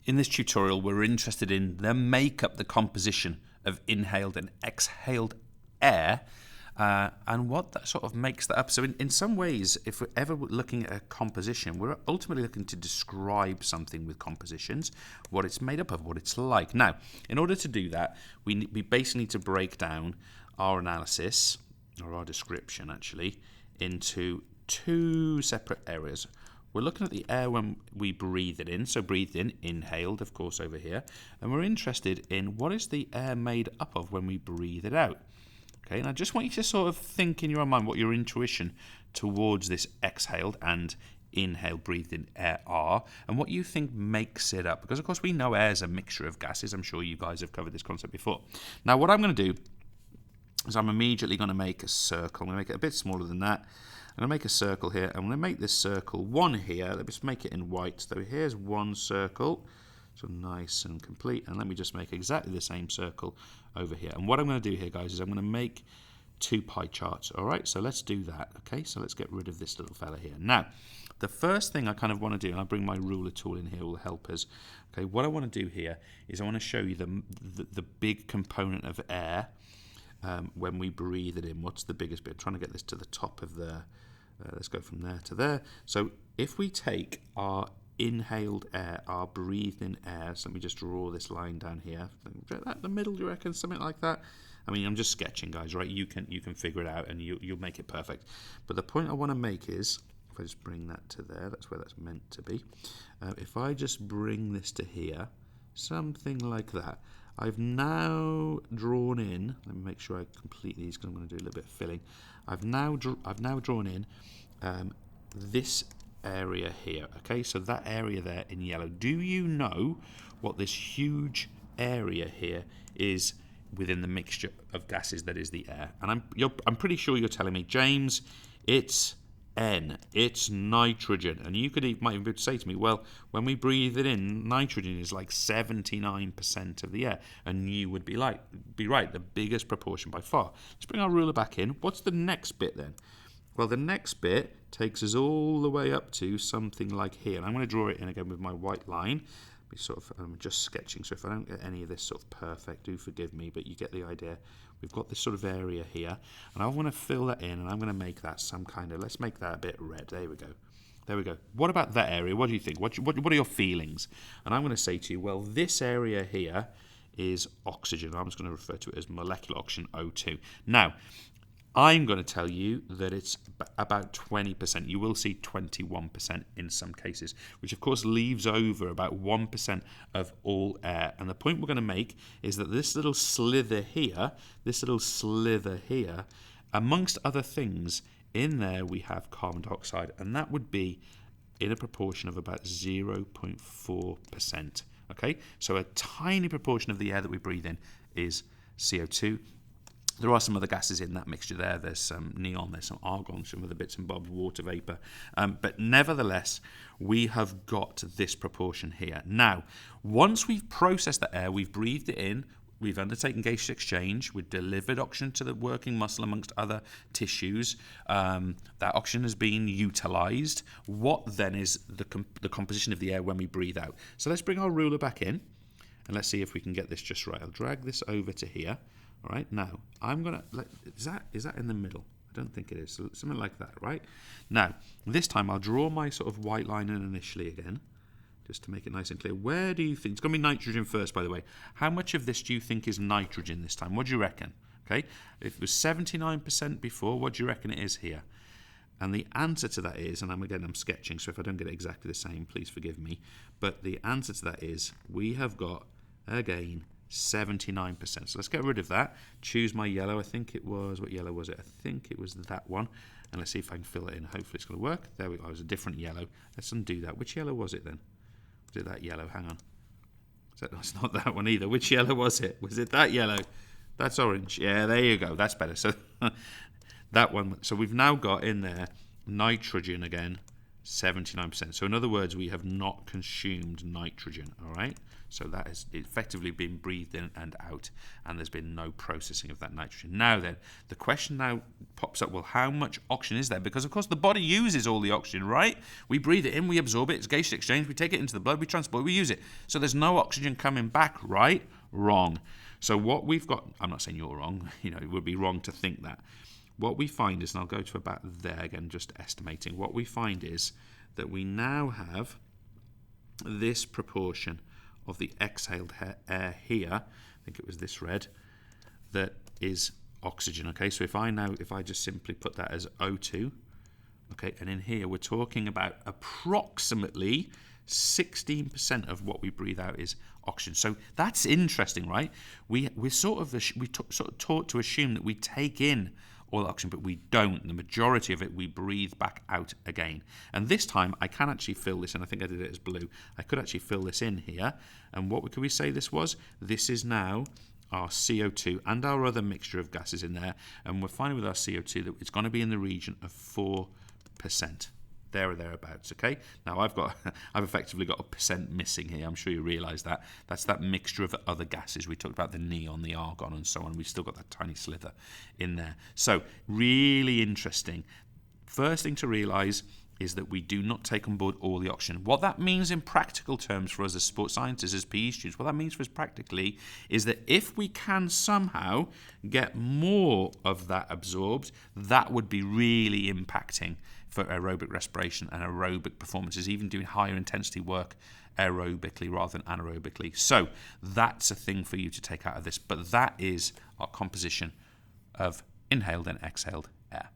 In this tutorial, we're interested in the makeup, the composition of inhaled and exhaled air, and what that sort of makes that up. So in some ways, if we're ever looking at a composition, we're ultimately looking to describe something with compositions, what it's made up of, what it's like. Now, in order to do that, we basically need to break down our analysis, or our description actually, into two separate areas. We're looking at the air when we breathe it in, so breathed in, inhaled, of course, over here. And we're interested in what is the air made up of when we breathe it out. Okay, and I just want you to sort of think in your own mind what your intuition towards this exhaled and inhaled, breathed in air are, and what you think makes it up. Because, of course, we know air is a mixture of gases. I'm sure you guys have covered this concept before. Now, what I'm going to do is I'm immediately going to make a circle. I'm going to make it a bit smaller than that. I'm going to make a circle here. I'm going to make this circle one here. Let me just make it in white. So here's one circle. So nice and complete. And let me just make exactly the same circle over here. And what I'm going to do here, guys, is I'm going to make two pie charts. All right, so let's do that. Okay, so let's get rid of this little fella here. Now, the first thing I kind of want to do, and I'll bring my ruler tool in here, will help us. Okay, what I want to do here is I want to show you the big component of air when we breathe it in. What's the biggest bit? I'm trying to get this to the top of the... let's go from there to there. So if we take our inhaled air, our breathed in air, so let me just draw this line down here. That the middle, do you reckon? Something like that? I mean, I'm just sketching, guys, right? You can figure it out and you'll make it perfect. But the point I want to make is, if I just bring that to there, that's where that's meant to be. If I just bring this to here, something like that, I've now drawn in, let me make sure I complete these because I'm going to do a little bit of filling. I've now drawn in this area here, okay? So that area there in yellow. Do you know what this huge area here is within the mixture of gases that is the air? And I'm pretty sure you're telling me, James, it's N, it's nitrogen. And you might even say to me, well, when we breathe it in, nitrogen is like 79% of the air. And you would be right, the biggest proportion by far. Let's bring our ruler back in. What's the next bit then? Well, the next bit takes us all the way up to something like here. And I'm going to draw it in again with my white line. I'm just sketching, so if I don't get any of this sort of perfect, do forgive me, but you get the idea. We've got this sort of area here, and I want to fill that in, and I'm going to make that some kind of, let's make that a bit red. There we go. There we go. What about that area? What do you think? What are your feelings? And I'm going to say to you, well, this area here is oxygen. I'm just going to refer to it as molecular oxygen, O2. Now, I'm going to tell you that it's about 20%. You will see 21% in some cases, which of course leaves over about 1% of all air. And the point we're going to make is that this little slither here, amongst other things, in there we have carbon dioxide, and that would be in a proportion of about 0.4%. Okay, so a tiny proportion of the air that we breathe in is CO2. There are some other gases in that mixture there. There's some neon, there's some argon, some other bits and bobs, water vapor. But nevertheless, we have got this proportion here. Now, once we've processed the air, we've breathed it in, we've undertaken gaseous exchange, we've delivered oxygen to the working muscle amongst other tissues, that oxygen has been utilized. What then is the composition of the air when we breathe out? So let's bring our ruler back in, and let's see if we can get this just right. I'll drag this over to here. All right, now I'm gonna. Is that in the middle? I don't think it is. So something like that, right? Now this time I'll draw my sort of white line in initially again, just to make it nice and clear. Where do you think it's going to be nitrogen first? By the way, how much of this do you think is nitrogen this time? What do you reckon? Okay, if it was 79% before, what do you reckon it is here? And the answer to that is, and I'm sketching, so if I don't get it exactly the same, please forgive me. But the answer to that is we have got again 79%. So let's get rid of that. Choose my yellow. I think it was, what yellow was it? I think it was that one. And let's see if I can fill it in. Hopefully it's going to work. There we go. It was a different yellow. Let's undo that. Which yellow was it then? Was it that yellow? Hang on. It's not that one either. Which yellow was it? Was it that yellow? That's orange. Yeah, there you go. That's better. So that one. So we've now got in there nitrogen again, 79%. So in other words, we have not consumed nitrogen, all right? So that has effectively been breathed in and out, and there's been no processing of that nitrogen. Now then, the question now pops up, well, how much oxygen is there? Because, of course, the body uses all the oxygen, right? We breathe it in, we absorb it, it's gaseous exchange, we take it into the blood, we transport it, we use it. So there's no oxygen coming back, right? Wrong. So what we've got, I'm not saying you're wrong, it would be wrong to think that. What we find is, and I'll go to about there again, just estimating, what we find is that we now have this proportion of the exhaled air here, I think it was this red, that is oxygen, okay? So if I just simply put that as O2, okay, and in here we're talking about approximately 16% of what we breathe out is oxygen. So that's interesting, right? We're sort of taught to assume that we take in all the oxygen, but we don't. The majority of it we breathe back out again. And this time I can actually fill this in. I think I did it as blue. I could actually fill this in here. And what could we say this was? This is now our CO2 and our other mixture of gases in there. And we're finding with our CO2 that it's going to be in the region of 4%. There or thereabouts, okay? Now I've effectively got a percent missing here. I'm sure you realise that. That's that mixture of other gases. We talked about the neon, the argon, and so on. We've still got that tiny slither in there. So really interesting. First thing to realise is that we do not take on board all the oxygen. What that means in practical terms for us as sports scientists, as PE students, what that means for us practically is that if we can somehow get more of that absorbed, that would be really impacting for aerobic respiration and aerobic performances, even doing higher intensity work aerobically rather than anaerobically. So that's a thing for you to take out of this. But that is our composition of inhaled and exhaled air.